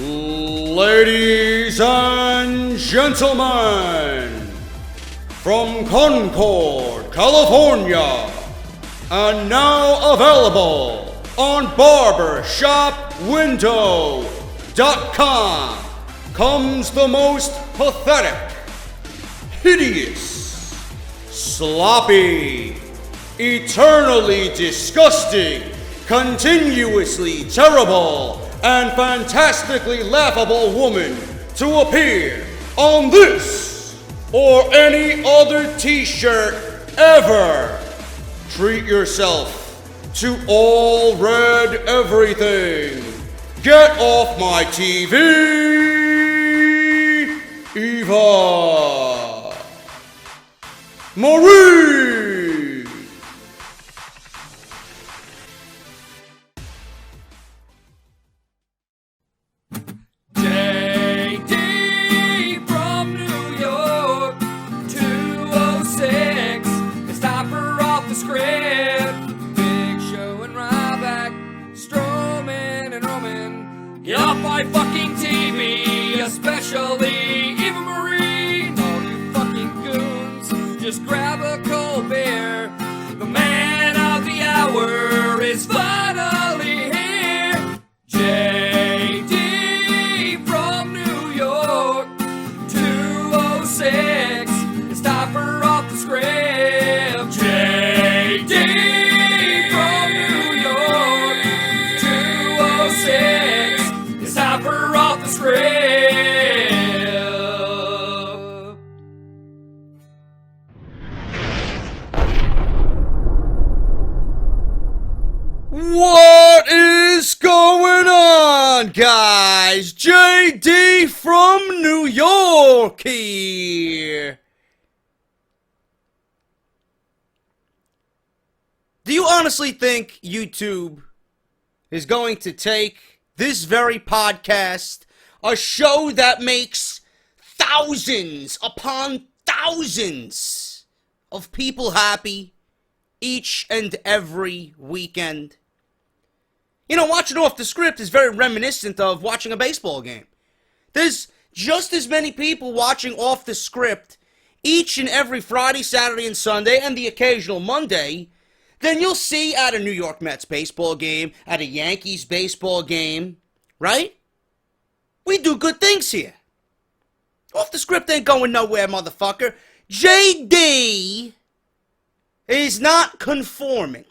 Ladies and gentlemen, from Concord, California, and now available on barbershopwindow.com comes the most pathetic, hideous, sloppy, eternally disgusting, continuously terrible, and fantastically laughable woman to appear on this or any other t-shirt ever. Treat yourself to all red everything. Get off my TV, Eva Marie. Fucking TV, especially Eva Marie, and all you fucking goons. Just grab a cold beer. The man of the hour is finally here. JD from New York, 206. It's time for Off the Script. JD from New York, 206. Time for Off the Script. What is going on, guys? JD from New York here. Do you honestly think YouTube is going to take this very podcast, a show that makes thousands upon thousands of people happy each and every weekend? You know, watching Off the Script is very reminiscent of watching a baseball game. There's just as many people watching Off the Script each and every Friday, Saturday, and Sunday, and the occasional Monday, then you'll see at a New York Mets baseball game, at a Yankees baseball game, right? We do good things here. Off the Script ain't going nowhere, motherfucker. JD is not conforming.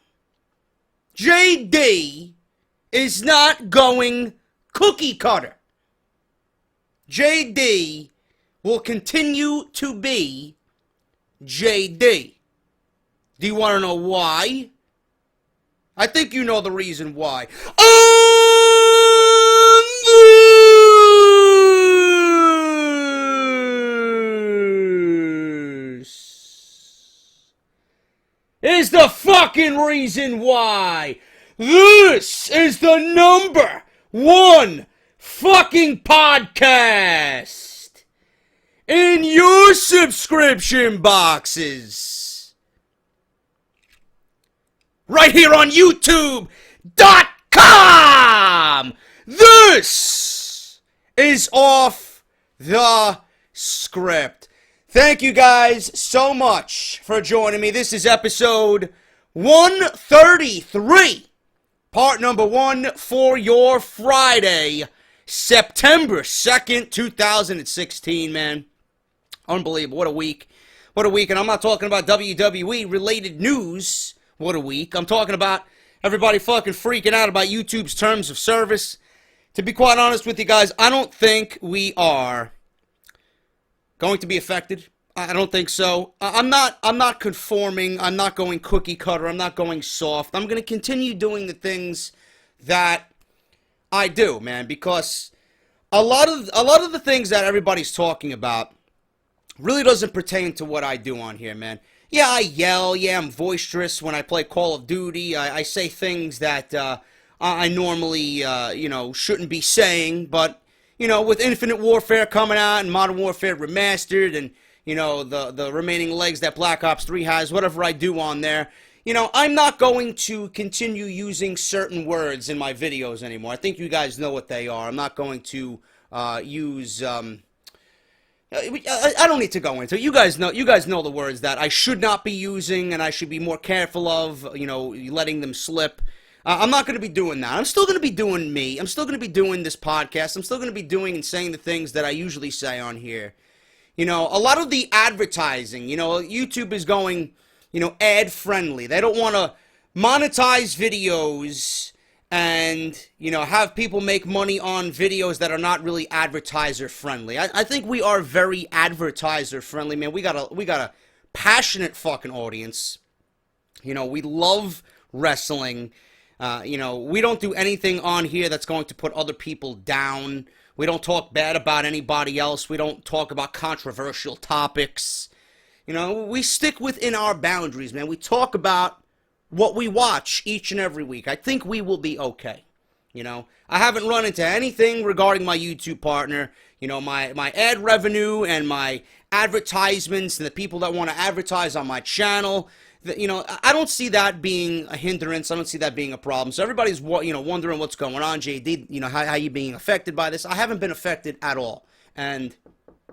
JD is not going cookie cutter. JD will continue to be JD. Do you want to know why? I think you know the reason why. Is the fucking reason why. This is the number one fucking podcast in your subscription boxes. Right here on YouTube.com. This is Off the Script. Thank you guys so much for joining me. This is episode 133, part number 1 for your Friday, September 2nd, 2016, man. Unbelievable. What a week. What a week. And I'm not talking about WWE related news. What a week. I'm talking about everybody fucking freaking out about YouTube's terms of service. To be quite honest with you guys, I don't think we are going to be affected. I don't think so. I'm not conforming. I'm not going cookie cutter. I'm not going soft. I'm going to continue doing the things that I do, man, because a lot of the things that everybody's talking about really doesn't pertain to what I do on here, man. Yeah, I yell. Yeah, I'm boisterous when I play Call of Duty. I say things that I normally, shouldn't be saying. But, with Infinite Warfare coming out and Modern Warfare Remastered and, the remaining legs that Black Ops 3 has, whatever I do on there, I'm not going to continue using certain words in my videos anymore. I think you guys know what they are. I'm not going to use. I don't need to go into it. You guys know the words that I should not be using, and I should be more careful of. Letting them slip. I'm not going to be doing that. I'm still going to be doing me. I'm still going to be doing this podcast. I'm still going to be doing and saying the things that I usually say on here. A lot of the advertising. YouTube is going. Ad friendly. They don't want to monetize videos and, have people make money on videos that are not really advertiser friendly. I think we are very advertiser friendly, man. We got a passionate fucking audience. We love wrestling. We don't do anything on here that's going to put other people down. We don't talk bad about anybody else. We don't talk about controversial topics. We stick within our boundaries, man. We talk about what we watch each and every week. I think we will be okay. I haven't run into anything regarding my YouTube partner. My ad revenue and my advertisements and the people that want to advertise on my channel. I don't see that being a hindrance. I don't see that being a problem. So everybody's, wondering what's going on, JD. How you being affected by this? I haven't been affected at all. And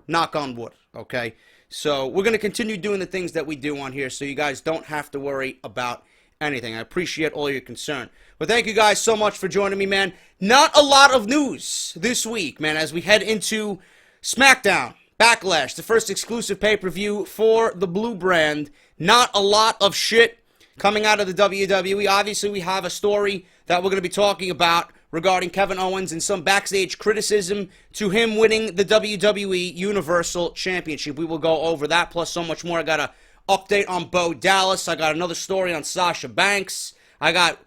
knock on wood, okay? So we're going to continue doing the things that we do on here so you guys don't have to worry about anything. I appreciate all your concern. But thank you guys so much for joining me, man. Not a lot of news this week, man, as we head into Smackdown, Backlash, the first exclusive pay-per-view for the Blue brand. Not a lot of shit coming out of the WWE. Obviously, we have a story that we're going to be talking about regarding Kevin Owens and some backstage criticism to him winning the WWE Universal Championship. We will go over that, plus so much more. I got an update on Bo Dallas. I got another story on Sasha Banks. I got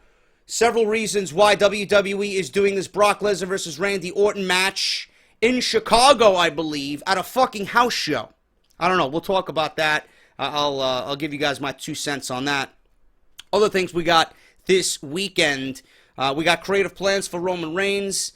several reasons why WWE is doing this Brock Lesnar versus Randy Orton match in Chicago, I believe, at a fucking house show. I don't know. We'll talk about that. I'll give you guys my 2 cents on that. Other things we got this weekend. We got creative plans for Roman Reigns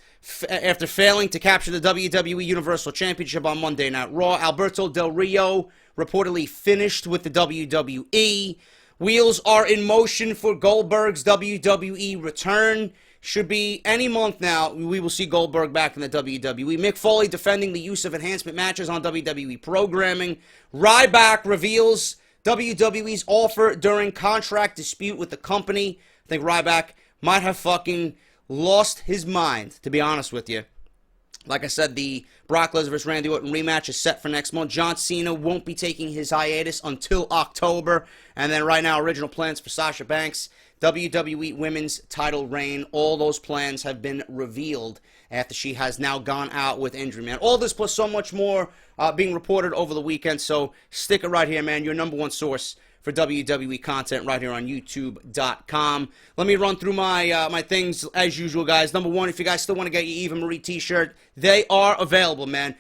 after failing to capture the WWE Universal Championship on Monday Night Raw. Alberto Del Rio reportedly finished with the WWE. Wheels are in motion for Goldberg's WWE return. Should be any month now. We will see Goldberg back in the WWE. Mick Foley defending the use of enhancement matches on WWE programming. Ryback reveals WWE's offer during contract dispute with the company. I think Ryback might have fucking lost his mind, to be honest with you. Like I said, the Brock Lesnar vs. Randy Orton rematch is set for next month. John Cena won't be taking his hiatus until October. And then right now, original plans for Sasha Banks, WWE Women's title reign. All those plans have been revealed after she has now gone out with injury, man. All this plus so much more being reported over the weekend. So stick it right here, man. Your number one source for WWE content right here on YouTube.com. Let me run through my my things as usual, guys. Number one, if you guys still want to get your Eva Marie t-shirt, they are available, man.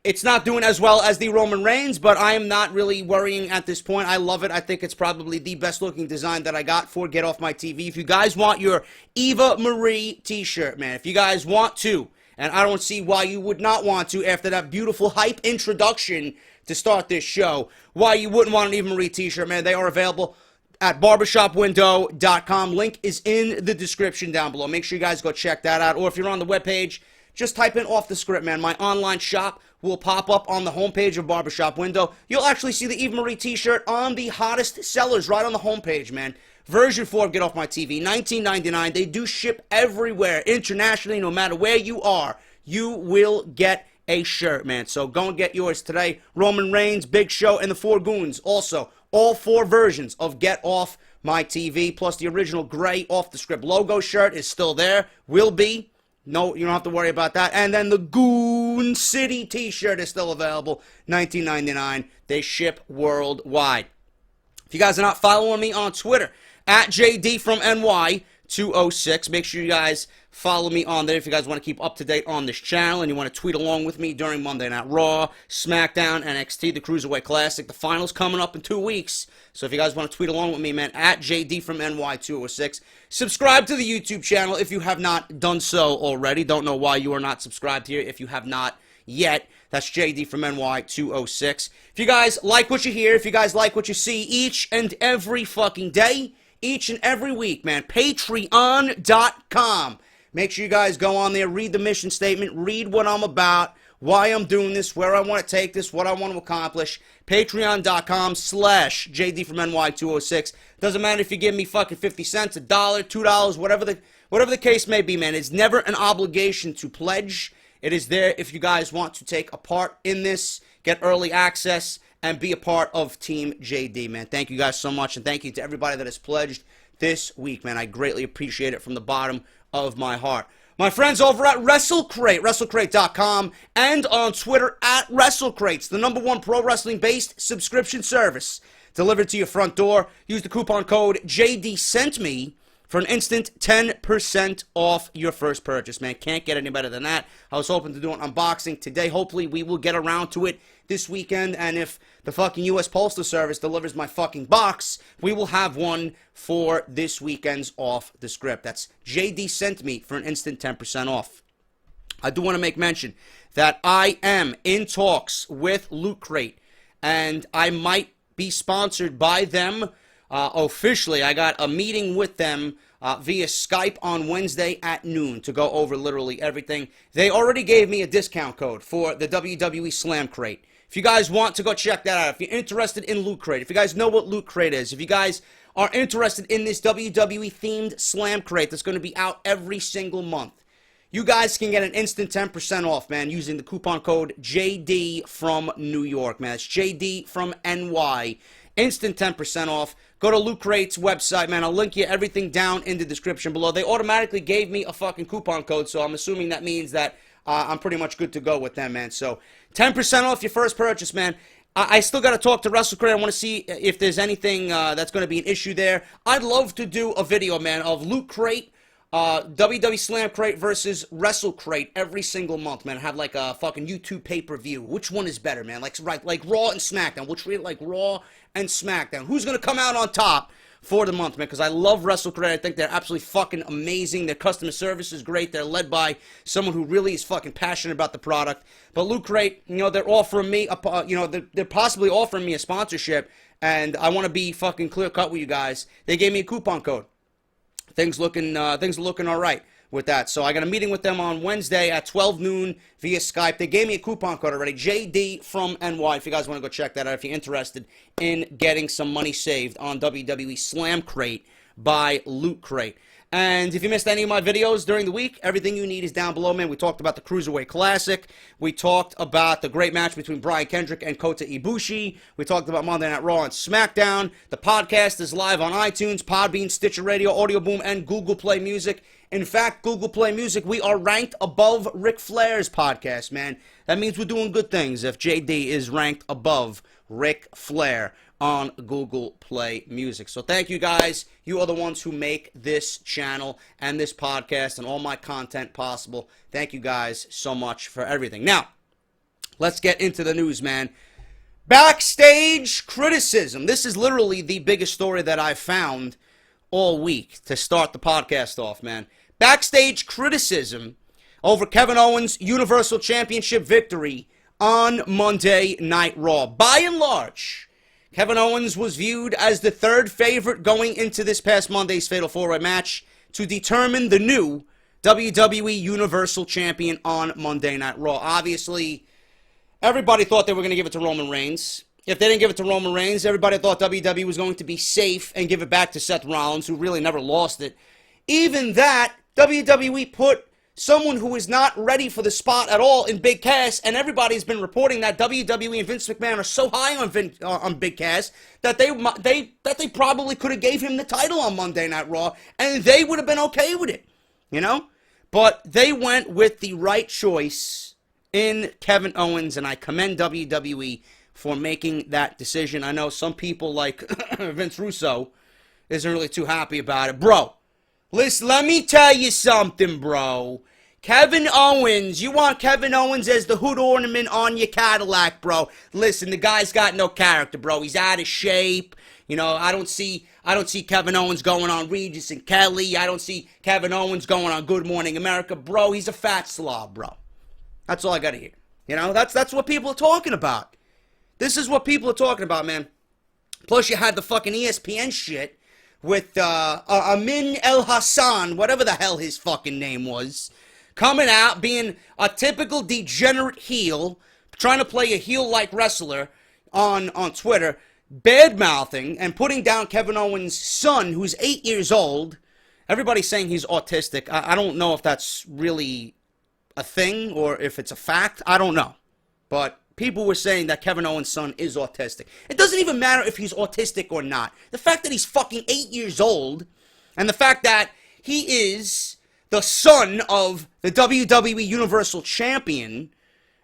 It's not doing as well as the Roman Reigns, but I am not really worrying at this point. I love it. I think it's probably the best looking design that I got for Get Off My TV. If you guys want your Eva Marie t-shirt, man, if you guys want to, and I don't see why you would not want to after that beautiful hype introduction to start this show, why you wouldn't want an Eva Marie t-shirt, man. They are available at barbershopwindow.com. Link is in the description down below. Make sure you guys go check that out. Or if you're on the webpage, just type in Off the Script, man. My online shop will pop up on the homepage of Barbershop Window. You'll actually see the Eva Marie t-shirt on the hottest sellers right on the homepage, man. Version 4 of Get Off My TV, $19.99. They do ship everywhere, internationally, no matter where you are. You will get a shirt, man. So go and get yours today. Roman Reigns, Big Show, and the Four Goons. Also, all 4 versions of Get Off My TV, plus the original gray Off the Script logo shirt is still there. Will be. No, you don't have to worry about that. And then the Goon City t-shirt is still available, $19.99. They ship worldwide. If you guys are not following me on Twitter, at JD from NY206, make sure you guys follow me on there if you guys want to keep up to date on this channel and you want to tweet along with me during Monday Night Raw, SmackDown, NXT, the Cruiserweight Classic. The finals coming up in 2 weeks. So if you guys want to tweet along with me, man, at JD from NY206. Subscribe to the YouTube channel if you have not done so already. Don't know why you are not subscribed here if you have not yet. That's JD from NY206. If you guys like what you hear, if you guys like what you see each and every fucking day, each and every week, man, Patreon.com. Make sure you guys go on there, read the mission statement, read what I'm about, why I'm doing this, where I want to take this, what I want to accomplish. Patreon.com/JD from NY206. Doesn't matter if you give me fucking 50 cents, $1, $2, whatever the case may be, man. It's never an obligation to pledge. It is there if you guys want to take a part in this, get early access, and be a part of Team JD, man. Thank you guys so much, and thank you to everybody that has pledged this week, man. I greatly appreciate it from the bottom of my heart. My friends over at WrestleCrate, WrestleCrate.com, and on Twitter at WrestleCrates, the #1 pro wrestling-based subscription service delivered to your front door. Use the coupon code JDSENTME for an instant 10% off your first purchase, man. Can't get any better than that. I was hoping to do an unboxing today. Hopefully, we will get around to it this weekend, and if the fucking U.S. Postal Service delivers my fucking box, we will have one for this weekend's Off the Script. That's JD Sent Me for an instant 10% off. I do want to make mention that I am in talks with Loot Crate, and I might be sponsored by them officially. I got a meeting with them via Skype on Wednesday at noon to go over literally everything. They already gave me a discount code for the WWE Slam Crate. If you guys want to go check that out, if you're interested in Loot Crate, if you guys know what Loot Crate is, if you guys are interested in this WWE-themed Slam Crate that's going to be out every single month, you guys can get an instant 10% off, man, using the coupon code JD from New York, man. It's JD from NY. Instant 10% off. Go to Loot Crate's website, man. I'll link you everything down in the description below. They automatically gave me a fucking coupon code, so I'm assuming that means that I'm pretty much good to go with them, man. So 10% off your first purchase, man. I still got to talk to WrestleCrate. I want to see if there's anything that's going to be an issue there. I'd love to do a video, man, of Loot Crate, WWE Slam Crate versus WrestleCrate every single month, man. Have like a fucking YouTube pay-per-view. Which one is better, man? Like Raw and SmackDown. We'll treat it like Raw and SmackDown. Who's going to come out on top for the month, man? Because I love WrestleCrate. I think they're absolutely fucking amazing. Their customer service is great. They're led by someone who really is fucking passionate about the product. But Loot Crate, you know, they're offering me, they're possibly offering me a sponsorship, and I want to be fucking clear-cut with you guys. They gave me a coupon code. Things are looking all right with that. So I got a meeting with them on Wednesday at 12 noon via Skype. They gave me a coupon code already, JD from NY, if you guys want to go check that out, if you're interested in getting some money saved on WWE Slam Crate by Loot Crate. And if you missed any of my videos during the week, everything you need is down below, man. We talked about the Cruiserweight Classic. We talked about the great match between Brian Kendrick and Kota Ibushi. We talked about Monday Night Raw and SmackDown. The podcast is live on iTunes, Podbean, Stitcher Radio, Audio Boom, and Google Play Music. In fact, Google Play Music, we are ranked above Ric Flair's podcast, man. That means we're doing good things if JD is ranked above Ric Flair on Google Play Music. So thank you guys. You are the ones who make this channel and this podcast and all my content possible. Thank you guys so much for everything. Now, let's get into the news, man. Backstage criticism. This is literally the biggest story that I've found all week to start the podcast off, man. Backstage criticism over Kevin Owens' Universal Championship victory on Monday Night Raw. By and large, Kevin Owens was viewed as the third favorite going into this past Monday's Fatal 4-Way match to determine the new WWE Universal Champion on Monday Night Raw. Obviously, everybody thought they were going to give it to Roman Reigns. If they didn't give it to Roman Reigns, everybody thought WWE was going to be safe and give it back to Seth Rollins, who really never lost it. Even that, WWE put someone who is not ready for the spot at all in Big Cass, and everybody's been reporting that WWE and Vince McMahon are so high on Big Cass that they probably could have gave him the title on Monday Night Raw, and they would have been okay with it, you know? But they went with the right choice in Kevin Owens, and I commend WWE for making that decision. I know some people like Vince Russo isn't really too happy about it. Bro, listen, let me tell you something, bro. Kevin Owens, you want Kevin Owens as the hood ornament on your Cadillac, bro. Listen, the guy's got no character, bro. He's out of shape. You know, I don't see Kevin Owens going on Regis and Kelly. I don't see Kevin Owens going on Good Morning America. Bro, he's a fat slob, bro. That's all I got to hear. You know, that's what people are talking about. This is what people are talking about, man. Plus, you had the fucking ESPN shit with Amin El Hassan, whatever the hell his fucking name was, coming out being a typical degenerate heel, trying to play a heel-like wrestler on Twitter, bad-mouthing and putting down Kevin Owens' son, who's 8 years old. Everybody's saying he's autistic. I don't know if that's really a thing or if it's a fact. I don't know. But people were saying that Kevin Owens' son is autistic. It doesn't even matter if he's autistic or not. The fact that he's fucking 8 years old and the fact that he is the son of the WWE Universal Champion,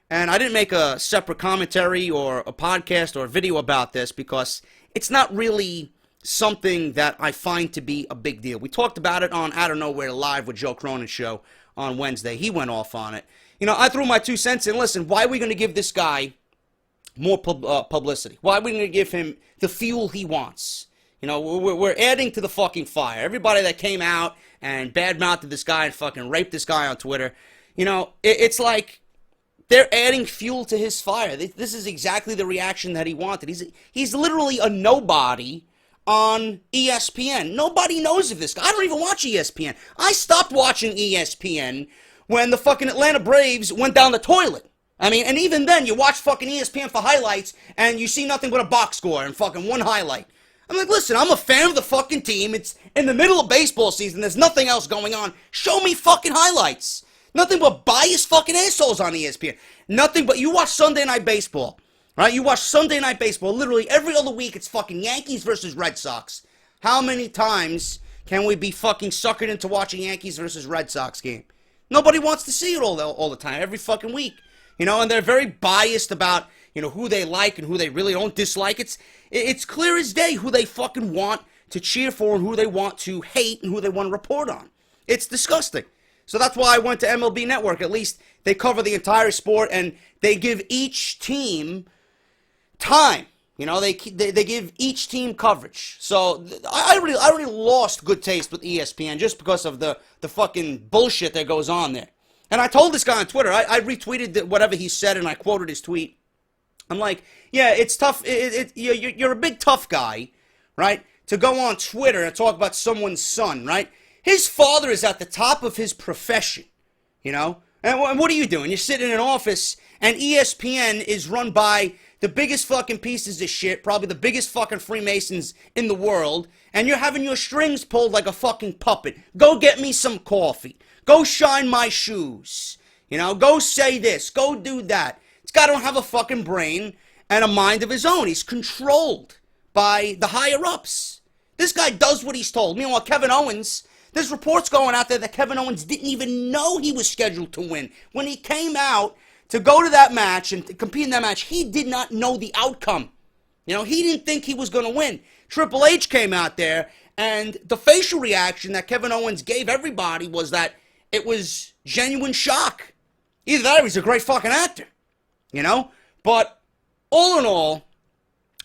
and I didn't make a separate commentary or a podcast or a video about this because it's not really something that I find to be a big deal. We talked about it on Out of Nowhere Live with Joe Cronin's show on Wednesday. He went off on it. You know, I threw my 2 cents in. Listen, why are we going to give this guy more publicity? Why are we going to give him the fuel he wants? You know, we're adding to the fucking fire. Everybody that came out and badmouthed this guy and fucking raped this guy on Twitter, you know, it's like they're adding fuel to his fire. This is exactly the reaction that he wanted. He's literally a nobody on ESPN. Nobody knows of this guy. I don't even watch ESPN. I stopped watching ESPN when the fucking Atlanta Braves went down the toilet. I mean, and even then, you watch fucking ESPN for highlights, and you see nothing but a box score and fucking one highlight. I'm like, listen, I'm a fan of the fucking team. It's in the middle of baseball season. There's nothing else going on. Show me fucking highlights. Nothing but biased fucking assholes on ESPN. Nothing but, you watch Sunday Night Baseball. Right, you watch Sunday Night Baseball, literally every other week it's fucking Yankees versus Red Sox. How many times can we be fucking suckered into watching Yankees versus Red Sox game? Nobody wants to see it all the time, every fucking week. You know, and they're very biased about, you know, who they like and who they really don't dislike. It's clear as day who they fucking want to cheer for and who they want to hate and who they want to report on. It's disgusting. So that's why I went to MLB Network. At least they cover the entire sport and they give each team time. You know, they give each team coverage. So I already lost good taste with ESPN just because of the fucking bullshit that goes on there. And I told this guy on Twitter, I retweeted whatever he said and I quoted his tweet. I'm like, yeah, it's tough. You're a big tough guy, right? To go on Twitter and talk about someone's son, right? His father is at the top of his profession, you know? And what are you doing? You're sitting in an office and ESPN is run by the biggest fucking pieces of shit, probably the biggest fucking Freemasons in the world, and you're having your strings pulled like a fucking puppet. Go get me some coffee. Go shine my shoes. You know, go say this. Go do that. This guy don't have a fucking brain and a mind of his own. He's controlled by the higher-ups. This guy does what he's told. Meanwhile, Kevin Owens, there's reports going out there that Kevin Owens didn't even know he was scheduled to win. When he came out to go to that match and to compete in that match, he did not know the outcome. You know, he didn't think he was going to win. Triple H came out there, and the facial reaction that Kevin Owens gave everybody was that it was genuine shock. Either that or he's a great fucking actor. You know? But all in all,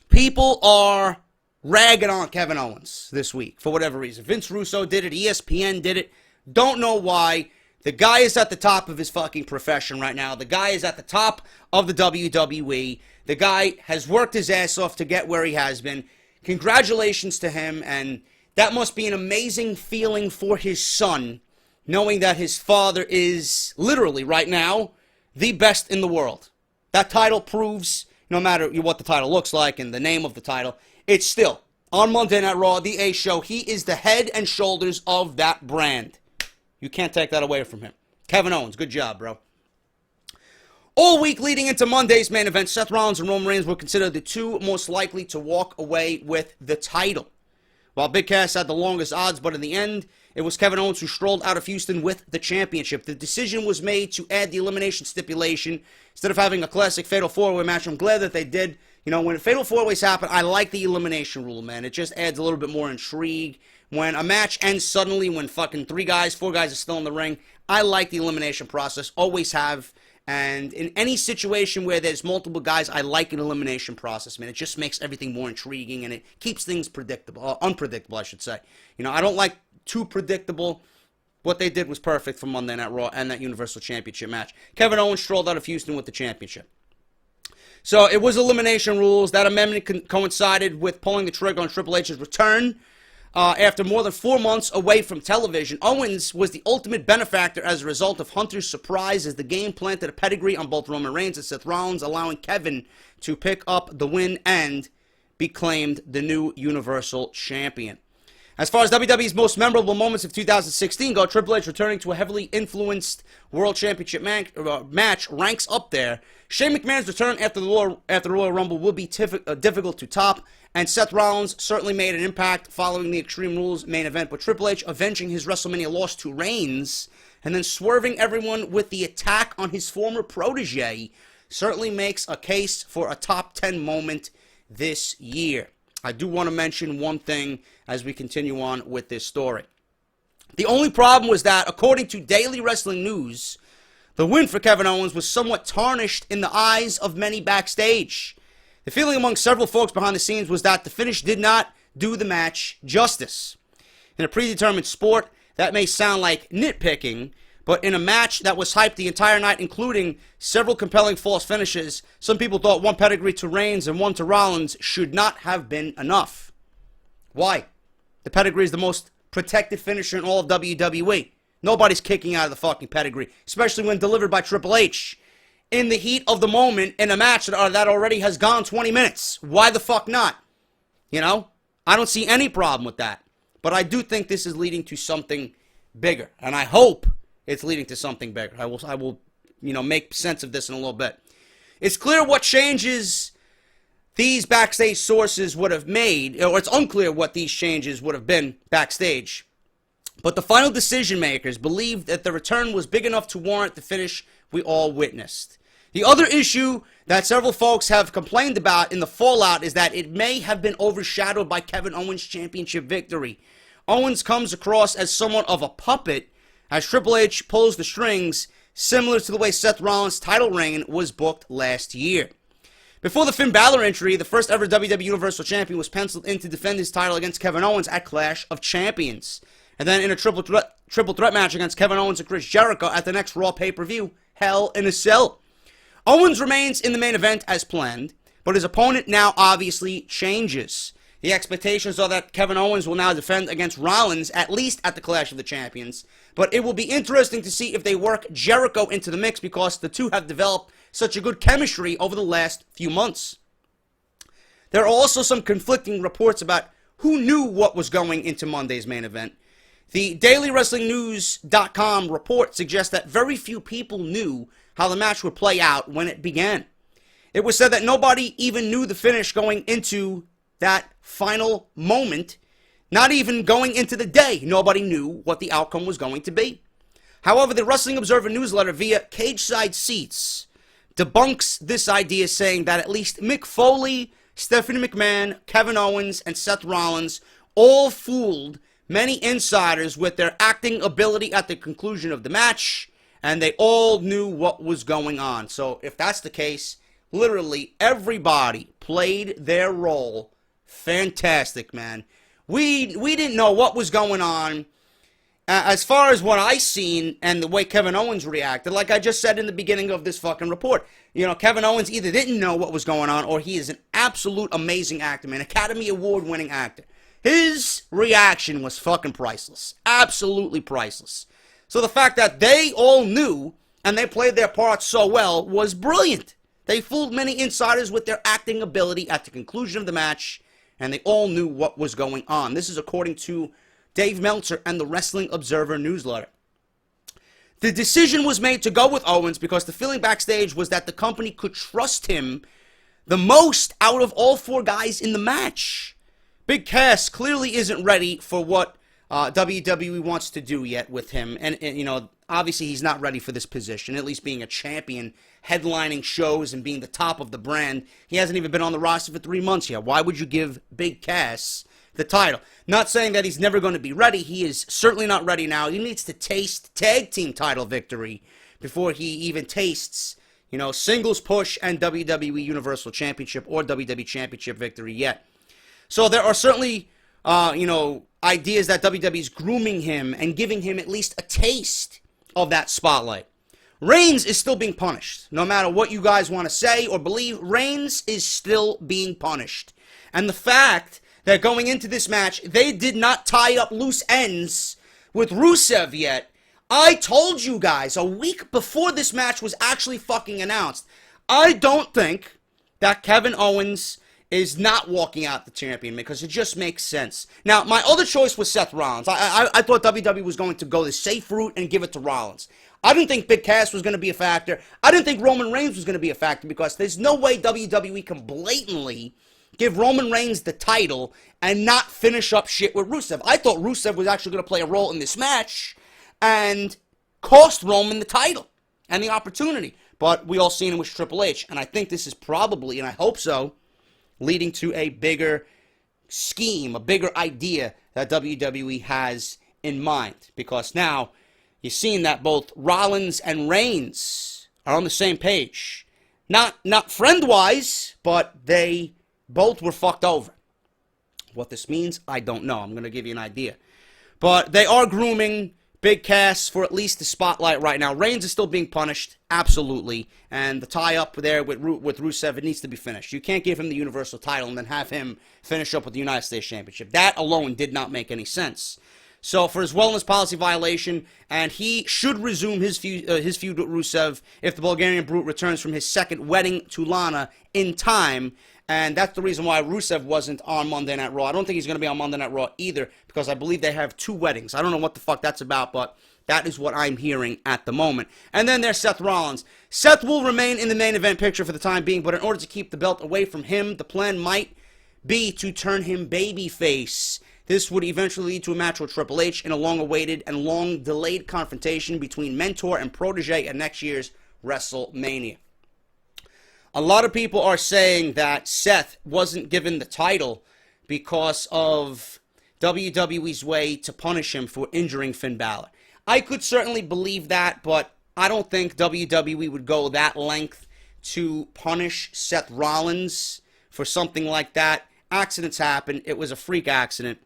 people are ragging on Kevin Owens this week for whatever reason. Vince Russo did it. ESPN did it. Don't know why. The guy is at the top of his fucking profession right now. The guy is at the top of the WWE. The guy has worked his ass off to get where he has been. Congratulations to him, and that must be an amazing feeling for his son, knowing that his father is literally right now the best in the world. That title proves, no matter what the title looks like and the name of the title, it's still, on Monday Night Raw, the A Show, he is the head and shoulders of that brand. You can't take that away from him. Kevin Owens, good job, bro. All week leading into Monday's main event, Seth Rollins and Roman Reigns were considered the two most likely to walk away with the title. While Big Cass had the longest odds, but in the end, it was Kevin Owens who strolled out of Houston with the championship. The decision was made to add the elimination stipulation instead of having a classic Fatal 4-Way match. I'm glad that they did. You know, when Fatal 4-Ways happen, I like the elimination rule, man. It just adds a little bit more intrigue. When a match ends suddenly, when fucking 4 guys are still in the ring, I like the elimination process. Always have. And in any situation where there's multiple guys, I like an elimination process, man. It just makes everything more intriguing, and it keeps things predictable, unpredictable, I should say. You know, I don't like too predictable what they did was perfect for Monday Night Raw and that Universal Championship match. Kevin Owens strolled out of Houston with the championship. So it was elimination rules. That amendment coincided with pulling the trigger on Triple H's return. After more than 4 months away from television, Owens was the ultimate benefactor as a result of Hunter's surprise as the game planted a pedigree on both Roman Reigns and Seth Rollins, allowing Kevin to pick up the win and be claimed the new Universal Champion. As far as WWE's most memorable moments of 2016 go, Triple H returning to a heavily influenced World Championship match ranks up there. Shane McMahon's return after the Royal Rumble will be difficult to top, and Seth Rollins certainly made an impact following the Extreme Rules main event, but Triple H avenging his WrestleMania loss to Reigns and then swerving everyone with the attack on his former protege certainly makes a case for a top 10 moment this year. I do want to mention one thing as we continue on with this story. The only problem was that, according to Daily Wrestling News, the win for Kevin Owens was somewhat tarnished in the eyes of many backstage. The feeling among several folks behind the scenes was that the finish did not do the match justice. In a predetermined sport, that may sound like nitpicking, but in a match that was hyped the entire night, including several compelling false finishes, some people thought one pedigree to Reigns and one to Rollins should not have been enough. Why? The pedigree is the most protected finisher in all of WWE. Nobody's kicking out of the fucking pedigree, especially when delivered by Triple H in the heat of the moment in a match that already has gone 20 minutes. Why the fuck not? You know? I don't see any problem with that. But I do think this is leading to something bigger, and I hope it's leading to something bigger. I will, make sense of this in a little bit. It's clear what changes these backstage sources would have made, or it's unclear what these changes would have been backstage. But the final decision makers believed that the return was big enough to warrant the finish we all witnessed. The other issue that several folks have complained about in the fallout is that it may have been overshadowed by Kevin Owens' championship victory. Owens comes across as somewhat of a puppet as Triple H pulls the strings, similar to the way Seth Rollins' title reign was booked last year. Before the Finn Balor injury, the first ever WWE Universal Champion was penciled in to defend his title against Kevin Owens at Clash of Champions. And then in a triple threat match against Kevin Owens and Chris Jericho at the next Raw pay-per-view, Hell in a Cell. Owens remains in the main event as planned, but his opponent now obviously changes. The expectations are that Kevin Owens will now defend against Rollins, at least at the Clash of the Champions. But it will be interesting to see if they work Jericho into the mix because the two have developed such a good chemistry over the last few months. There are also some conflicting reports about who knew what was going into Monday's main event. The DailyWrestlingNews.com report suggests that very few people knew how the match would play out when it began. It was said that nobody even knew the finish going into that final moment. Not even going into the day, nobody knew what the outcome was going to be. However, the Wrestling Observer newsletter via Cage Side Seats debunks this idea, saying that at least Mick Foley, Stephanie McMahon, Kevin Owens, and Seth Rollins all fooled many insiders with their acting ability at the conclusion of the match, and they all knew what was going on. So if that's the case, literally everybody played their role. Fantastic, man. We didn't know what was going on. As far as what I seen and the way Kevin Owens reacted, like I just said in the beginning of this fucking report, Kevin Owens either didn't know what was going on or he is an absolute amazing actor, man. Academy Award-winning actor. His reaction was fucking priceless. Absolutely priceless. So the fact that they all knew and they played their parts so well was brilliant. They fooled many insiders with their acting ability at the conclusion of the match, and they all knew what was going on. This is according to Dave Meltzer and the Wrestling Observer newsletter. The decision was made to go with Owens because the feeling backstage was that the company could trust him the most out of all four guys in the match. Big Cass clearly isn't ready for what WWE wants to do yet with him. And obviously he's not ready for this position, at least being a champion, headlining shows and being the top of the brand. He hasn't even been on the roster for 3 months yet. Why would you give Big Cass the title? Not saying that he's never going to be ready. He is certainly not ready now. He needs to taste tag team title victory before he even tastes, singles push and WWE Universal Championship or WWE Championship victory yet. So there are certainly ideas that WWE's grooming him and giving him at least a taste of that spotlight. Reigns is still being punished. No matter what you guys want to say or believe, Reigns is still being punished. And the fact that going into this match, they did not tie up loose ends with Rusev yet. I told you guys a week before this match was actually fucking announced. I don't think that Kevin Owens is not walking out the champion because it just makes sense. Now, my other choice was Seth Rollins. I thought WWE was going to go the safe route and give it to Rollins. I didn't think Big Cass was going to be a factor. I didn't think Roman Reigns was going to be a factor because there's no way WWE can blatantly give Roman Reigns the title and not finish up shit with Rusev. I thought Rusev was actually going to play a role in this match and cost Roman the title and the opportunity. But we all seen it with Triple H. And I think this is probably, and I hope so, leading to a bigger scheme, a bigger idea that WWE has in mind. Because now you're seeing that both Rollins and Reigns are on the same page. Not friend-wise, but they both were fucked over. What this means, I don't know. I'm going to give you an idea. But they are grooming Big Cass for at least the spotlight right now. Reigns is still being punished, absolutely. And the tie-up there with Rusev, it needs to be finished. You can't give him the Universal title and then have him finish up with the United States Championship. That alone did not make any sense. So for his wellness policy violation, and he should resume his feud with Rusev if the Bulgarian Brute returns from his second wedding to Lana in time. And that's the reason why Rusev wasn't on Monday Night Raw. I don't think he's going to be on Monday Night Raw either, because I believe they have 2 weddings. I don't know what the fuck that's about, but that is what I'm hearing at the moment. And then there's Seth Rollins. Seth will remain in the main event picture for the time being, but in order to keep the belt away from him, the plan might be to turn him babyface. This would eventually lead to a match with Triple H in a long-awaited and long-delayed confrontation between mentor and protege at next year's WrestleMania. A lot of people are saying that Seth wasn't given the title because of WWE's way to punish him for injuring Finn Balor. I could certainly believe that, but I don't think WWE would go that length to punish Seth Rollins for something like that. Accidents happen. It was a freak accident.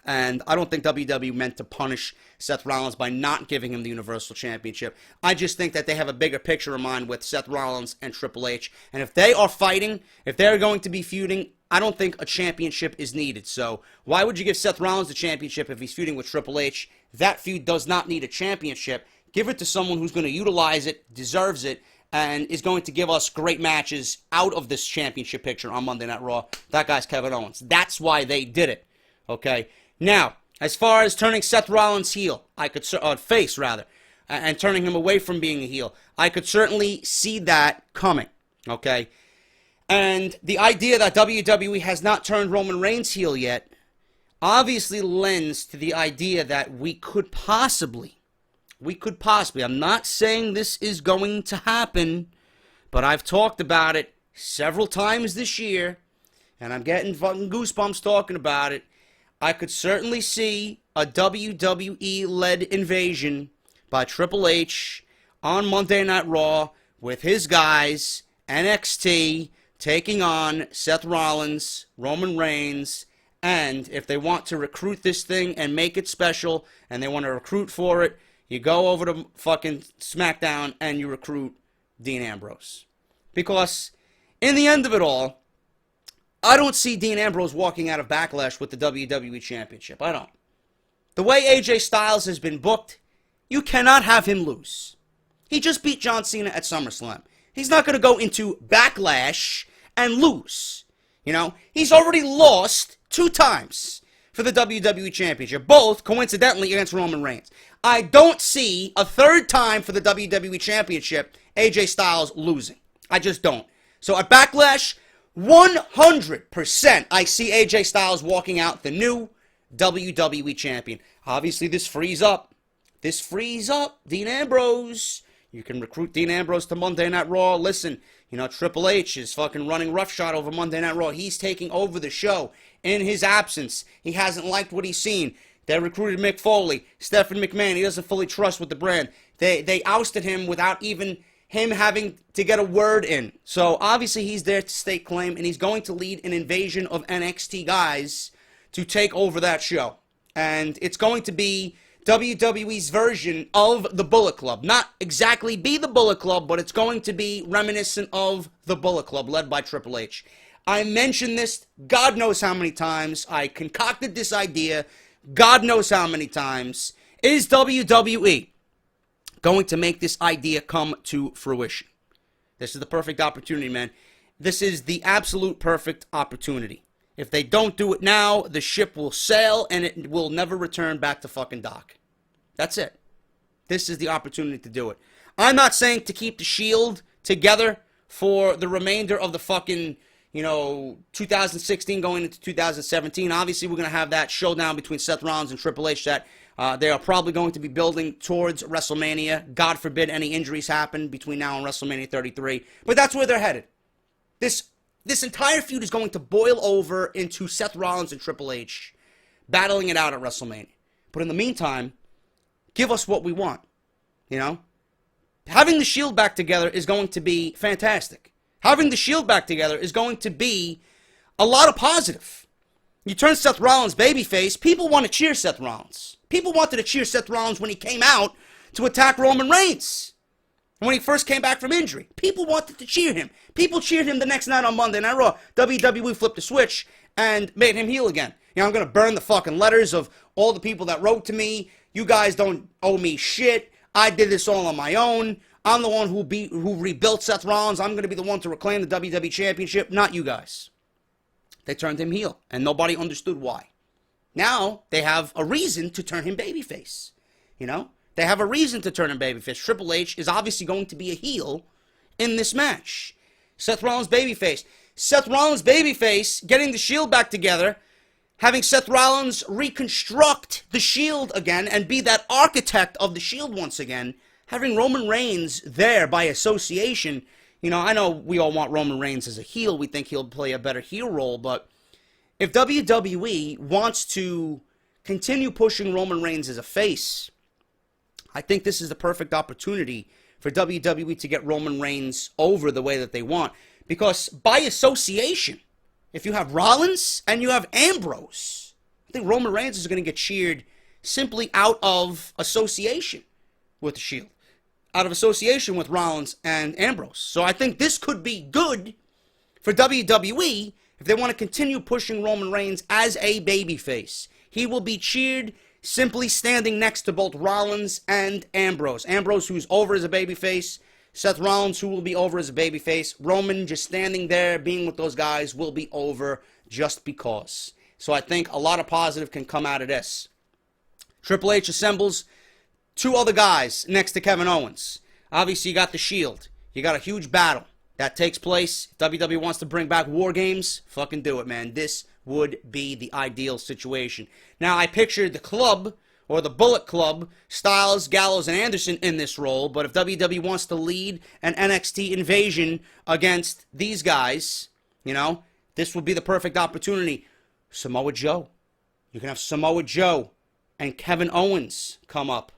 And I don't think WWE meant to punish Seth Rollins by not giving him the Universal Championship. I just think that they have a bigger picture in mind with Seth Rollins and Triple H. And if they are fighting, if they're going to be feuding, I don't think a championship is needed. So why would you give Seth Rollins the championship if he's feuding with Triple H? That feud does not need a championship. Give it to someone who's going to utilize it, deserves it, and is going to give us great matches out of this championship picture on Monday Night Raw. That guy's Kevin Owens. That's why they did it. Okay? Now, as far as turning Seth Rollins heel, face rather, and turning him away from being a heel, I could certainly see that coming, okay? And the idea that WWE has not turned Roman Reigns heel yet obviously lends to the idea that we could possibly, I'm not saying this is going to happen, but I've talked about it several times this year, and I'm getting fucking goosebumps talking about it. I could certainly see a WWE-led invasion by Triple H on Monday Night Raw with his guys, NXT, taking on Seth Rollins, Roman Reigns, and if they want to recruit this thing and make it special, and they want to recruit for it, you go over to fucking Smackdown and you recruit Dean Ambrose. Because in the end of it all, I don't see Dean Ambrose walking out of Backlash with the WWE Championship. I don't. The way AJ Styles has been booked, you cannot have him lose. He just beat John Cena at SummerSlam. He's not going to go into Backlash and lose. You know, he's already lost 2 times for the WWE Championship, both coincidentally against Roman Reigns. I don't see a 3rd time for the WWE Championship AJ Styles losing. I just don't. So at Backlash, 100% I see AJ Styles walking out the new WWE Champion. Obviously, this frees up Dean Ambrose. You can recruit Dean Ambrose to Monday Night Raw. Listen, you know, Triple H is fucking running roughshod over Monday Night Raw. He's taking over the show in his absence. He hasn't liked what he's seen. They recruited Mick Foley, Stephanie McMahon. He doesn't fully trust with the brand. They ousted him without even him having to get a word in. So obviously he's there to stake claim, and he's going to lead an invasion of NXT guys to take over that show. And it's going to be WWE's version of the Bullet Club. Not exactly be the Bullet Club, but it's going to be reminiscent of the Bullet Club, led by Triple H. I mentioned this God knows how many times. I concocted this idea God knows how many times. Is WWE going to make this idea come to fruition? This is the perfect opportunity, man. This is the absolute perfect opportunity. If they don't do it now, the ship will sail and it will never return back to fucking dock. That's it. This is the opportunity to do it. I'm not saying to keep the Shield together for the remainder of the fucking, 2016 going into 2017. Obviously, we're going to have that showdown between Seth Rollins and Triple H that they are probably going to be building towards WrestleMania. God forbid any injuries happen between now and WrestleMania 33. But that's where they're headed. This entire feud is going to boil over into Seth Rollins and Triple H battling it out at WrestleMania. But in the meantime, give us what we want. Having the Shield back together is going to be fantastic. Having the Shield back together is going to be a lot of positive. You turn Seth Rollins babyface, people want to cheer Seth Rollins. People wanted to cheer Seth Rollins when he came out to attack Roman Reigns. When he first came back from injury, people wanted to cheer him. People cheered him the next night on Monday Night Raw. WWE flipped the switch and made him heel again. I'm going to burn the fucking letters of all the people that wrote to me. You guys don't owe me shit. I did this all on my own. I'm the one who rebuilt Seth Rollins. I'm going to be the one to reclaim the WWE Championship, not you guys. They turned him heel, and nobody understood why. Now, they have a reason to turn him babyface. They have a reason to turn him babyface. Triple H is obviously going to be a heel in this match. Seth Rollins babyface. Seth Rollins babyface getting the Shield back together, having Seth Rollins reconstruct the Shield again and be that architect of the Shield once again, having Roman Reigns there by association. I know we all want Roman Reigns as a heel. We think he'll play a better heel role, but if WWE wants to continue pushing Roman Reigns as a face, I think this is the perfect opportunity for WWE to get Roman Reigns over the way that they want. Because by association, if you have Rollins and you have Ambrose, I think Roman Reigns is going to get cheered simply out of association with the Shield. Out of association with Rollins and Ambrose. So I think this could be good for WWE if they want to continue pushing Roman Reigns as a babyface. He will be cheered simply standing next to both Rollins and Ambrose. Ambrose, who's over as a babyface. Seth Rollins, who will be over as a babyface. Roman, just standing there, being with those guys, will be over just because. So I think a lot of positive can come out of this. Triple H assembles two other guys next to Kevin Owens. Obviously, you got the Shield. You got a huge battle that takes place. If WWE wants to bring back War Games, fucking do it, man. This would be the ideal situation. Now, I pictured the club, or the Bullet Club, Styles, Gallows, and Anderson in this role, but if WWE wants to lead an NXT invasion against these guys, this would be the perfect opportunity. Samoa Joe. You can have Samoa Joe and Kevin Owens come up,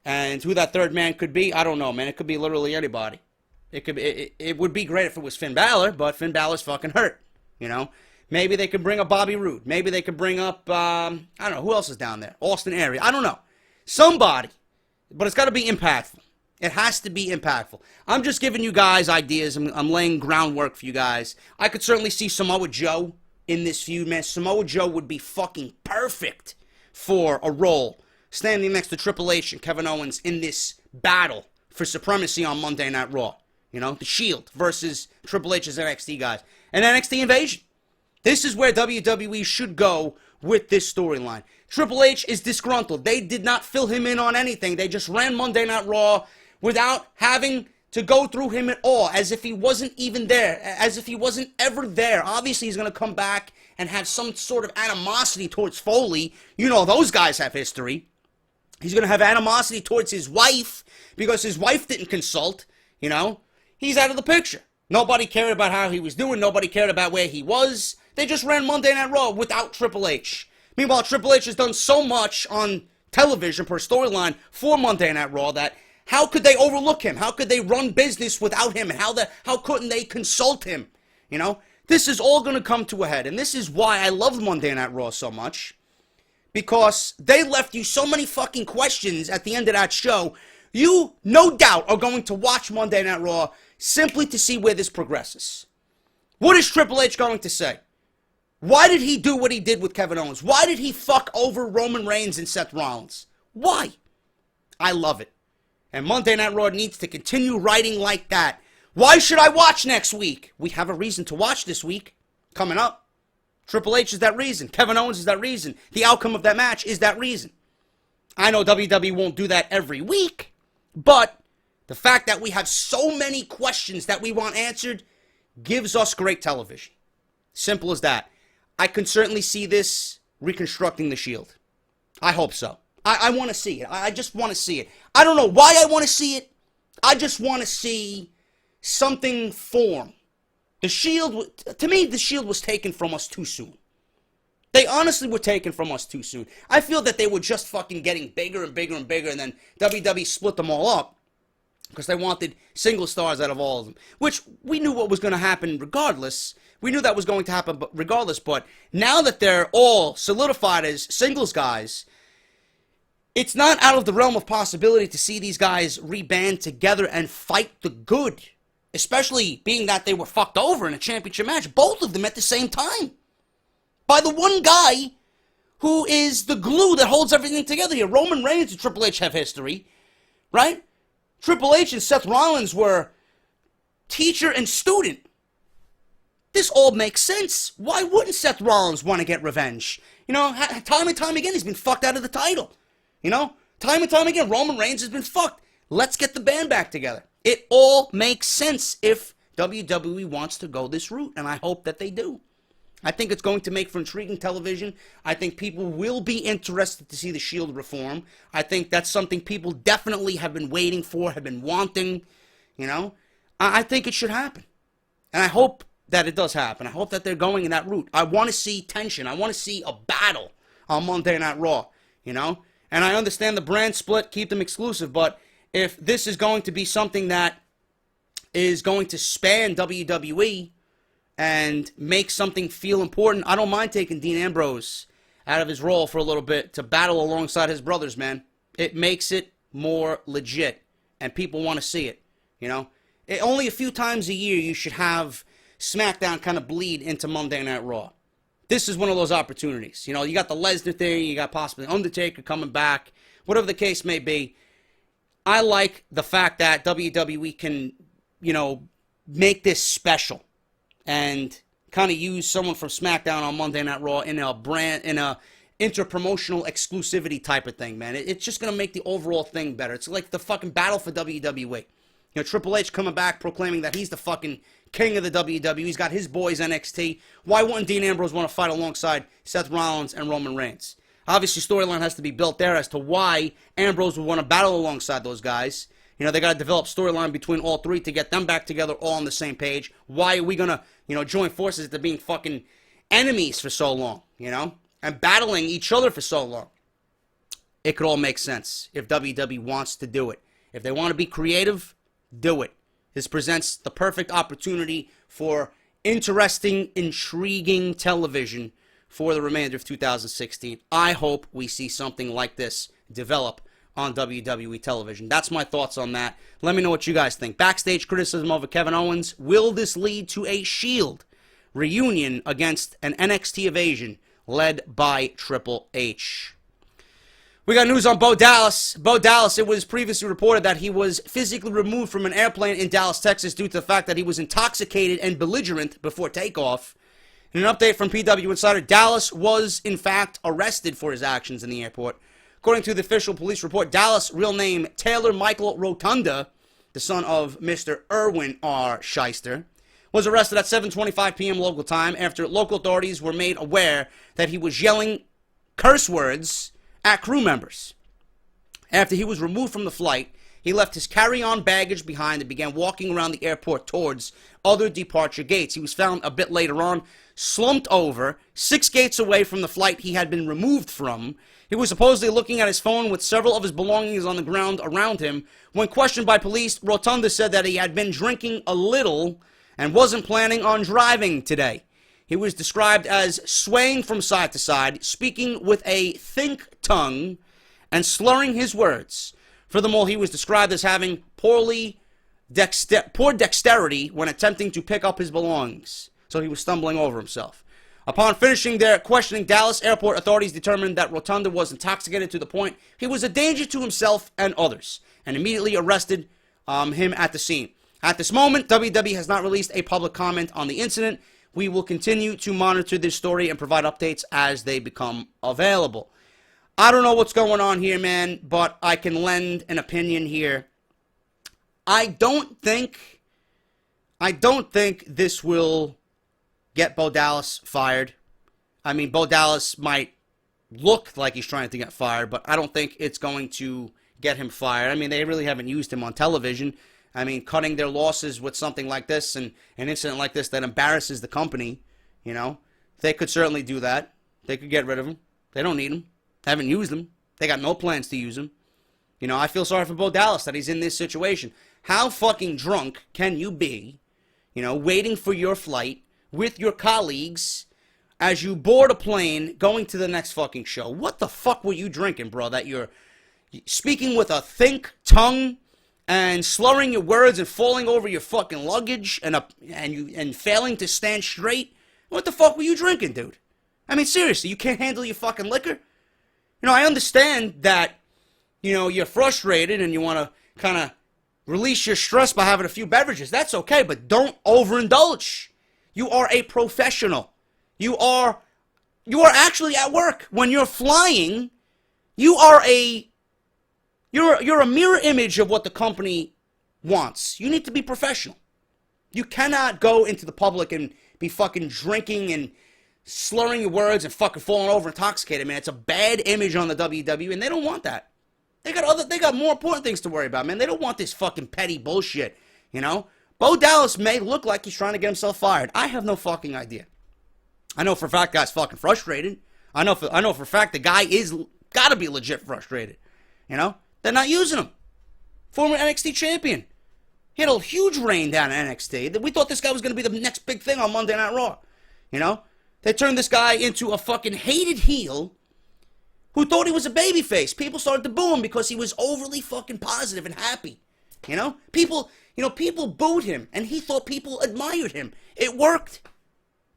and who that third man could be, I don't know, man. It could be literally anybody. It would be great if it was Finn Balor, but Finn Balor's fucking hurt, Maybe they could bring up Bobby Roode. Maybe they could bring up, I don't know, who else is down there? Austin Aries. I don't know. Somebody. But it's got to be impactful. It has to be impactful. I'm just giving you guys ideas. I'm laying groundwork for you guys. I could certainly see Samoa Joe in this feud, man. Samoa Joe would be fucking perfect for a role. Standing next to Triple H and Kevin Owens in this battle for supremacy on Monday Night Raw. The Shield versus Triple H's NXT guys. And NXT Invasion. This is where WWE should go with this storyline. Triple H is disgruntled. They did not fill him in on anything. They just ran Monday Night Raw without having to go through him at all, as if he wasn't even there, as if he wasn't ever there. Obviously, he's going to come back and have some sort of animosity towards Foley. Those guys have history. He's going to have animosity towards his wife because his wife didn't consult. He's out of the picture. Nobody cared about how he was doing. Nobody cared about where he was. They just ran Monday Night Raw without Triple H. Meanwhile, Triple H has done so much on television per storyline for Monday Night Raw that how could they overlook him? How could they run business without him? And how couldn't they consult him? This is all going to come to a head, and this is why I loved Monday Night Raw so much, because they left you so many fucking questions at the end of that show. You, no doubt, are going to watch Monday Night Raw simply to see where this progresses. What is Triple H going to say? Why did he do what he did with Kevin Owens? Why did he fuck over Roman Reigns and Seth Rollins? Why? I love it. And Monday Night Raw needs to continue writing like that. Why should I watch next week? We have a reason to watch this week. Coming up. Triple H is that reason. Kevin Owens is that reason. The outcome of that match is that reason. I know WWE won't do that every week, but the fact that we have so many questions that we want answered gives us great television. Simple as that. I can certainly see this reconstructing the Shield. I hope so. I want to see it. I just want to see it. I don't know why I want to see it. I just want to see something form. The Shield, to me, the Shield was taken from us too soon. They honestly were taken from us too soon. I feel that they were just fucking getting bigger and bigger and bigger, and then WWE split them all up because they wanted single stars out of all of them, which we knew what was going to happen regardless. We knew that was going to happen regardless, but now that they're all solidified as singles guys, it's not out of the realm of possibility to see these guys reband together and fight the good, especially being that they were fucked over in a championship match, both of them at the same time, by the one guy who is the glue that holds everything together here. Roman Reigns and Triple H have history, right? Triple H and Seth Rollins were teacher and student. This all makes sense. Why wouldn't Seth Rollins want to get revenge? You know, time and time again, he's been fucked out of the title. You know, time and time again, Roman Reigns has been fucked. Let's get the band back together. It all makes sense if WWE wants to go this route, and I hope that they do. I think it's going to make for intriguing television. I think people will be interested to see the Shield reform. I think that's something people definitely have been waiting for, have been wanting, you know. I think it should happen. And I hope that it does happen. I hope that they're going in that route. I want to see tension. I want to see a battle on Monday Night Raw, you know. And I understand the brand split, keep them exclusive, but if this is going to be something that is going to span WWE and make something feel important, I don't mind taking Dean Ambrose out of his role for a little bit to battle alongside his brothers, man. It makes it more legit, and people want to see it, you know. Only a few times a year you should have SmackDown kind of bleed into Monday Night Raw. This is one of those opportunities. You know, you got the Lesnar thing, you got possibly Undertaker coming back, whatever the case may be. I like the fact that WWE can, you know, make this special and kind of use someone from SmackDown on Monday Night Raw in a inter-promotional exclusivity type of thing, man. It's just going to make the overall thing better. It's like the fucking battle for WWE. You know, Triple H coming back proclaiming that he's the fucking king of the WWE. He's got his boys NXT. Why wouldn't Dean Ambrose want to fight alongside Seth Rollins and Roman Reigns? Obviously, storyline has to be built there as to why Ambrose would want to battle alongside those guys. You know, they got to develop storyline between all three to get them back together all on the same page. Why are we going to, you know, join forces after being fucking enemies for so long, you know, and battling each other for so long? It could all make sense if WWE wants to do it. If they want to be creative, do it. This presents the perfect opportunity for interesting, intriguing television for the remainder of 2016. I hope we see something like this develop on WWE television. That's my thoughts on that. Let me know what you guys think. Backstage criticism over Kevin Owens. Will this lead to a Shield reunion against an NXT evasion led by Triple H? We got news on Bo Dallas. Bo Dallas, it was previously reported that he was physically removed from an airplane in Dallas, Texas due to the fact that he was intoxicated and belligerent before takeoff. In an update from PW Insider, Dallas was, in fact, arrested for his actions in the airport. According to the official police report, Dallas, real name Taylor Michael Rotunda, the son of Mr. Erwin R. Shyster, was arrested at 7:25 p.m. local time after local authorities were made aware that he was yelling curse words at crew members. After he was removed from the flight, he left his carry-on baggage behind and began walking around the airport towards other departure gates. He was found a bit later on, slumped over, 6 gates away from the flight he had been removed from. He was supposedly looking at his phone with several of his belongings on the ground around him. When questioned by police, Rotunda said that he had been drinking a little and wasn't planning on driving today. He was described as swaying from side to side, speaking with a think tongue, and slurring his words. Furthermore, he was described as having poor dexterity when attempting to pick up his belongings. So he was stumbling over himself. Upon finishing their questioning, Dallas airport authorities determined that Rotunda was intoxicated to the point he was a danger to himself and others, and immediately arrested him at the scene. At this moment, WWE has not released a public comment on the incident. We will continue to monitor this story and provide updates as they become available. I don't know what's going on here, man, but I can lend an opinion here. I don't think this will get Bo Dallas fired. I mean, Bo Dallas might look like he's trying to get fired, but I don't think it's going to get him fired. I mean, they really haven't used him on television. I mean, cutting their losses with something like this and an incident like this that embarrasses the company, they could certainly do that. They could get rid of him. They don't need him. They haven't used him. They got no plans to use him. I feel sorry for Bo Dallas that he's in this situation. How fucking drunk can you be, waiting for your flight with your colleagues as you board a plane going to the next fucking show? What the fuck were you drinking, bro, that you're speaking with a think tongue and slurring your words and falling over your fucking luggage and failing to stand straight? What the fuck were you drinking, dude? I mean, seriously, you can't handle your fucking liquor? I understand that, you're frustrated and you want to kind of release your stress by having a few beverages. That's okay, but don't overindulge. You are a professional. You are actually at work. When you're flying, you're a mirror image of what the company wants. You need to be professional. You cannot go into the public and be fucking drinking and slurring your words and fucking falling over intoxicated, man. It's a bad image on the WWE, and they don't want that. They got more important things to worry about, man. They don't want this fucking petty bullshit, Bo Dallas may look like he's trying to get himself fired. I have no fucking idea. I know for a fact the guy's fucking frustrated. I know for a fact the guy is gotta be legit frustrated. They're not using him. Former NXT champion. He had a huge reign down in NXT. We thought this guy was going to be the next big thing on Monday Night Raw. They turned this guy into a fucking hated heel who thought he was a babyface. People started to boo him because he was overly fucking positive and happy. People booed him, and he thought people admired him. It worked.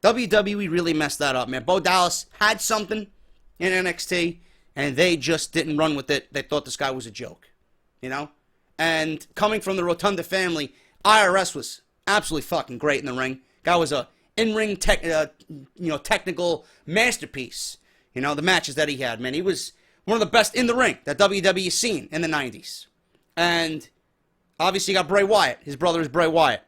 WWE really messed that up, man. Bo Dallas had something in NXT, and they just didn't run with it. They thought this guy was a joke, And coming from the Rotunda family, IRS was absolutely fucking great in the ring. Guy was a in-ring technical masterpiece. The matches that he had, man. He was one of the best in the ring that WWE seen in the 90s. And obviously you got Bray Wyatt. His brother is Bray Wyatt.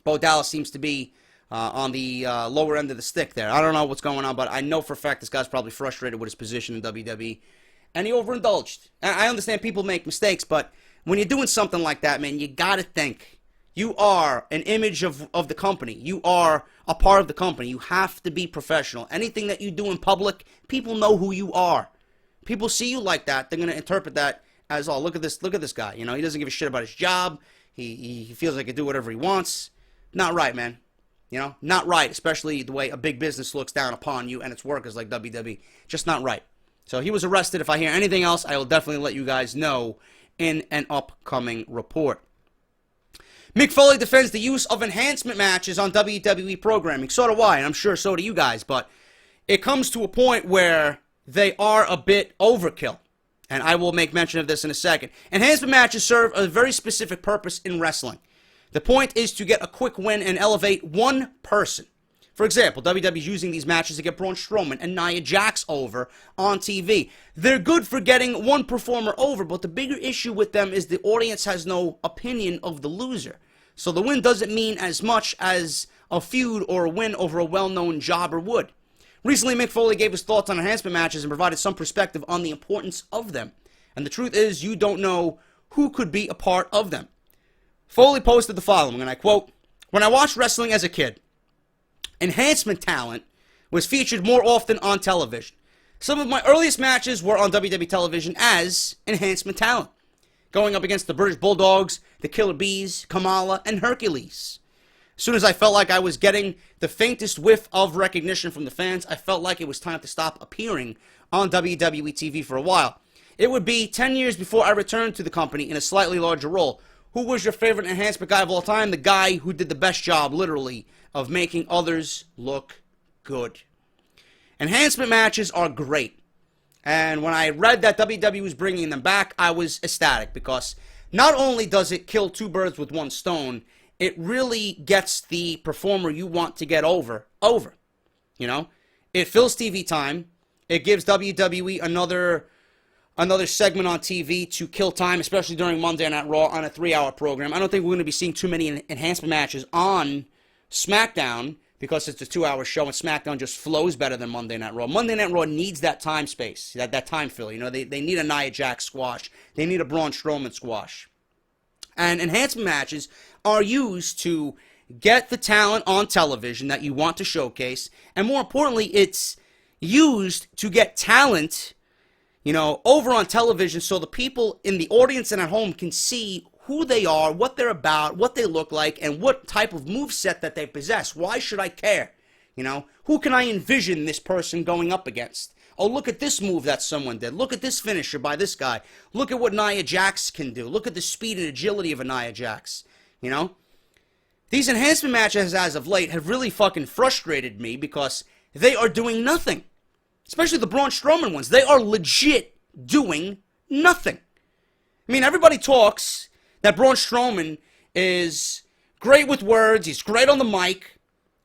Bo Dallas seems to be on the lower end of the stick there. I don't know what's going on, but I know for a fact this guy's probably frustrated with his position in WWE. And he overindulged. I understand people make mistakes, but when you're doing something like that, man, you got to think. You are an image of the company. You are a part of the company. You have to be professional. Anything that you do in public, people know who you are. People see you like that. They're going to interpret that as, oh, look at this guy. He doesn't give a shit about his job. He feels like he can do whatever he wants. Not right, man. Not right, especially the way a big business looks down upon you and its workers like WWE. Just not right. So he was arrested. If I hear anything else, I will definitely let you guys know in an upcoming report. Mick Foley defends the use of enhancement matches on WWE programming. So do I, and I'm sure so do you guys, but it comes to a point where they are a bit overkill. And I will make mention of this in a second. Enhancement matches serve a very specific purpose in wrestling. The point is to get a quick win and elevate one person. For example, WWE is using these matches to get Braun Strowman and Nia Jax over on TV. They're good for getting one performer over, but the bigger issue with them is the audience has no opinion of the loser. So the win doesn't mean as much as a feud or a win over a well-known jobber would. Recently, Mick Foley gave his thoughts on enhancement matches and provided some perspective on the importance of them. And the truth is, you don't know who could be a part of them. Foley posted the following, and I quote, "When I watched wrestling as a kid, enhancement talent was featured more often on television. Some of my earliest matches were on WWE television as enhancement talent, going up against the British Bulldogs, the Killer Bees, Kamala, and Hercules. As soon as I felt like I was getting the faintest whiff of recognition from the fans, I felt like it was time to stop appearing on WWE TV for a while. It would be 10 years before I returned to the company in a slightly larger role. Who was your favorite enhancement guy of all time? The guy who did the best job, literally, of making others look good. Enhancement matches are great. And when I read that WWE was bringing them back, I was ecstatic because not only does it kill two birds with one stone, it really gets the performer you want to get over. You know? It fills TV time. It gives WWE another segment on TV to kill time, especially during Monday Night Raw on a 3-hour program. I don't think we're going to be seeing too many enhancement matches on Smackdown because it's a 2-hour show and Smackdown just flows better than Monday Night Raw. Monday Night Raw needs that time space, that time fill. You know, they need a Nia Jax squash. They need a Braun Strowman squash. And enhancement matches are used to get the talent on television that you want to showcase. And more importantly, it's used to get talent, you know, over on television so the people in the audience and at home can see who they are, what they're about, what they look like, and what type of moveset that they possess. Why should I care? You know, who can I envision this person going up against? Oh, look at this move that someone did. Look at this finisher by this guy. Look at what Nia Jax can do. Look at the speed and agility of a Nia Jax. You know? These enhancement matches as of late have really fucking frustrated me because they are doing nothing. Especially the Braun Strowman ones. They are legit doing nothing. I mean, everybody talks that Braun Strowman is great with words. He's great on the mic,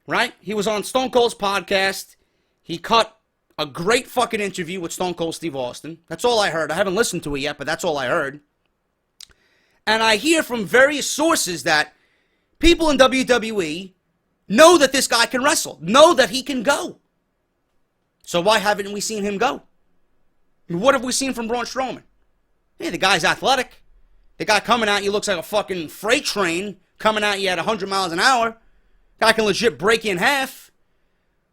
right? He was on Stone Cold's podcast. He cut a great fucking interview with Stone Cold Steve Austin. That's all I heard. I haven't listened to it yet, but that's all I heard. And I hear from various sources that people in WWE know that this guy can wrestle, know that he can go. So why haven't we seen him go? What have we seen from Braun Strowman? Hey, the guy's athletic. The guy coming at you looks like a fucking freight train coming at you at 100 miles an hour. Guy can legit break you in half.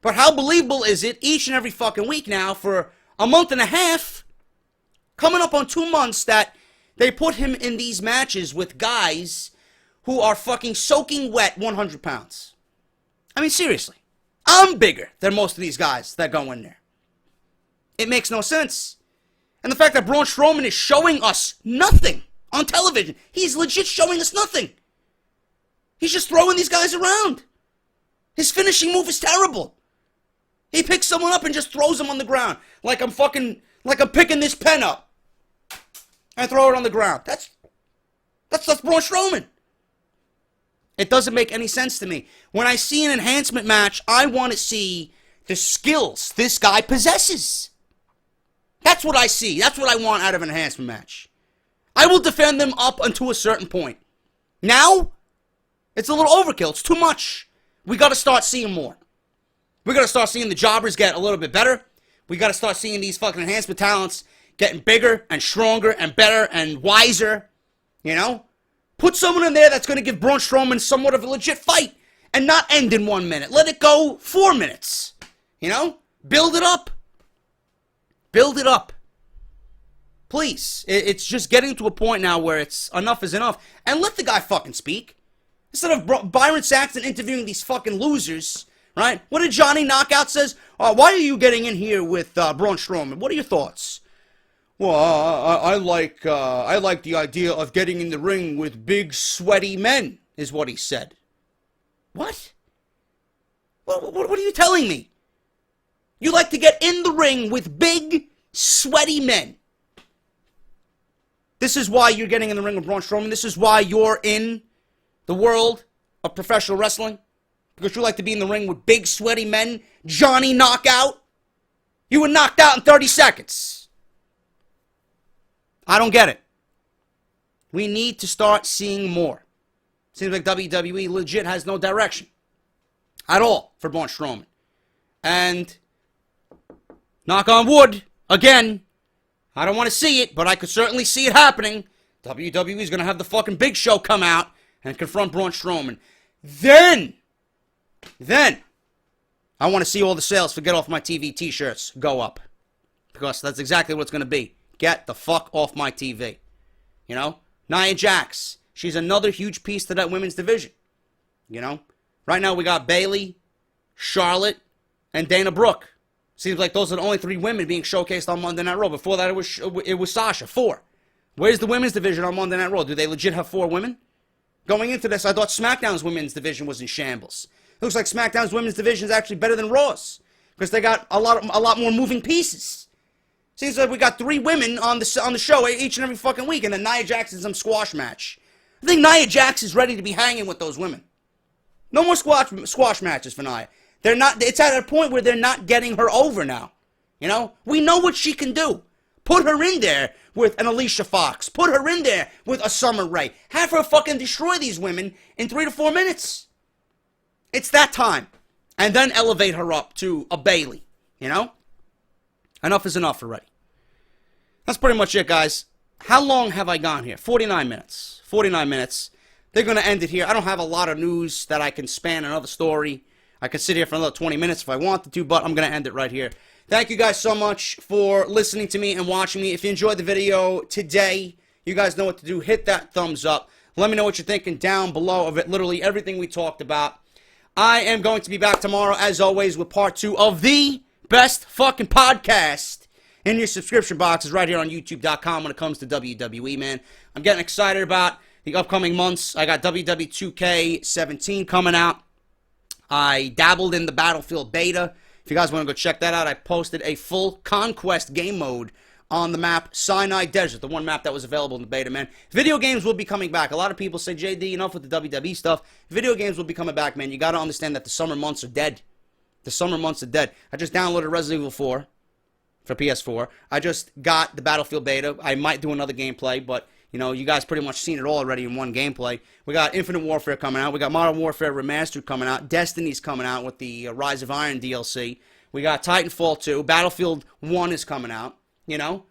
But how believable is it each and every fucking week now for a month and a half, coming up on 2 months, that they put him in these matches with guys who are fucking soaking wet 100 pounds? I mean, seriously. I'm bigger than most of these guys that go in there. It makes no sense. And the fact that Braun Strowman is showing us nothing on television. He's legit showing us nothing. He's just throwing these guys around. His finishing move is terrible. He picks someone up and just throws them on the ground. Like I'm picking this pen up. And throw it on the ground. That's Braun Strowman. It doesn't make any sense to me. When I see an enhancement match, I want to see the skills this guy possesses. That's what I see. That's what I want out of an enhancement match. I will defend them up until a certain point. Now, it's a little overkill. It's too much. We got to start seeing more. We got to start seeing the jobbers get a little bit better. We got to start seeing these fucking enhancement talents getting bigger and stronger and better and wiser. You know? Put someone in there that's going to give Braun Strowman somewhat of a legit fight and not end in 1 minute. Let it go 4 minutes. You know? Build it up. Build it up. Please. It's just getting to a point now where it's enough is enough. And let the guy fucking speak. Instead of Byron Saxton interviewing these fucking losers, right? What did Johnny Knockout says? Why are you getting in here with Braun Strowman? What are your thoughts? Well, I like the idea of getting in the ring with big, sweaty men, is what he said. What? What are you telling me? You like to get in the ring with big, sweaty men. This is why you're getting in the ring with Braun Strowman. This is why you're in the world of professional wrestling. Because you like to be in the ring with big, sweaty men. Johnny Knockout. You were knocked out in 30 seconds. I don't get it. We need to start seeing more. Seems like WWE legit has no direction at all for Braun Strowman. And knock on wood, again, I don't want to see it, but I could certainly see it happening. WWE is going to have the fucking Big Show come out and confront Braun Strowman. Then, I want to see all the sales for Get Off My TV t-shirts go up. Because that's exactly what it's going to be. Get the fuck off my TV. You know? Nia Jax. She's another huge piece to that women's division. You know? Right now we got Bayley, Charlotte, and Dana Brooke. Seems like those are the only 3 women being showcased on Monday Night Raw. Before that, it was Sasha. 4. Where's the women's division on Monday Night Raw? Do they legit have 4 women? Going into this, I thought SmackDown's women's division was in shambles. It looks like SmackDown's women's division is actually better than Raw's because they got a lot more moving pieces. Seems like we got 3 women on the show each and every fucking week, and then Nia Jackson's some squash match. I think Nia Jackson's ready to be hanging with those women. No more squash matches for Nia. They're not. It's at a point where they're not getting her over now. You know, we know what she can do. Put her in there with an Alicia Fox. Put her in there with a Summer Rae. Have her fucking destroy these women in 3 to 4 minutes. It's that time. And then elevate her up to a Bayley. You know? Enough is enough already. That's pretty much it, guys. How long have I gone here? 49 minutes. 49 minutes. They're going to end it here. I don't have a lot of news that I can span another story. I could sit here for another 20 minutes if I wanted to, but I'm going to end it right here. Thank you guys so much for listening to me and watching me. If you enjoyed the video today, you guys know what to do. Hit that thumbs up. Let me know what you're thinking down below of it. Literally everything we talked about. I am going to be back tomorrow, as always, with part 2 of the best fucking podcast in your subscription boxes right here on YouTube.com when it comes to WWE, man. I'm getting excited about the upcoming months. I got WWE 2K17 coming out. I dabbled in the Battlefield beta. If you guys want to go check that out, I posted a full Conquest game mode on the map Sinai Desert, the one map that was available in the beta, man. Video games will be coming back. A lot of people say, JD, enough with the WWE stuff. Video games will be coming back, man. You got to understand that the summer months are dead. The summer months are dead. I just downloaded Resident Evil 4 for PS4. I just got the Battlefield beta. I might do another gameplay, but you know, you guys pretty much seen it all already in one gameplay. We got Infinite Warfare coming out. We got Modern Warfare Remastered coming out. Destiny's coming out with the Rise of Iron DLC. We got Titanfall 2. Battlefield 1 is coming out. You know,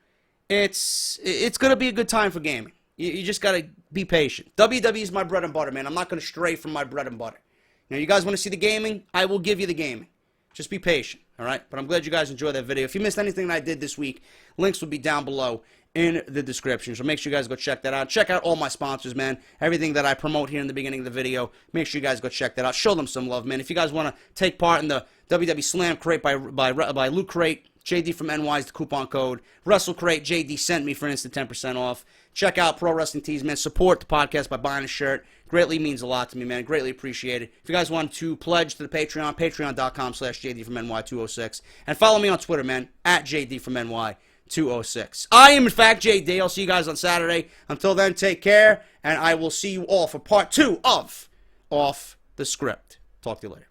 it's going to be a good time for gaming. You just got to be patient. WWE is my bread and butter, man. I'm not going to stray from my bread and butter. You know, you guys want to see the gaming? I will give you the gaming. Just be patient, all right? But I'm glad you guys enjoyed that video. If you missed anything that I did this week, links will be down below in the description. So make sure you guys go check that out. Check out all my sponsors, man. Everything that I promote here in the beginning of the video, make sure you guys go check that out. Show them some love, man. If you guys want to take part in the WWE Slam Crate by Loot Crate, JD from NY is the coupon code. Wrestle Crate, JD sent me for instant 10% off. Check out Pro Wrestling Tees, man. Support the podcast by buying a shirt. Greatly means a lot to me, man. Greatly appreciate it. If you guys want to pledge to the Patreon, patreon.com/JD from NY206. And follow me on Twitter, man, at JD from NY206. I am, in fact, JD. I'll see you guys on Saturday. Until then, take care, and I will see you all for part 2 of Off the Script. Talk to you later.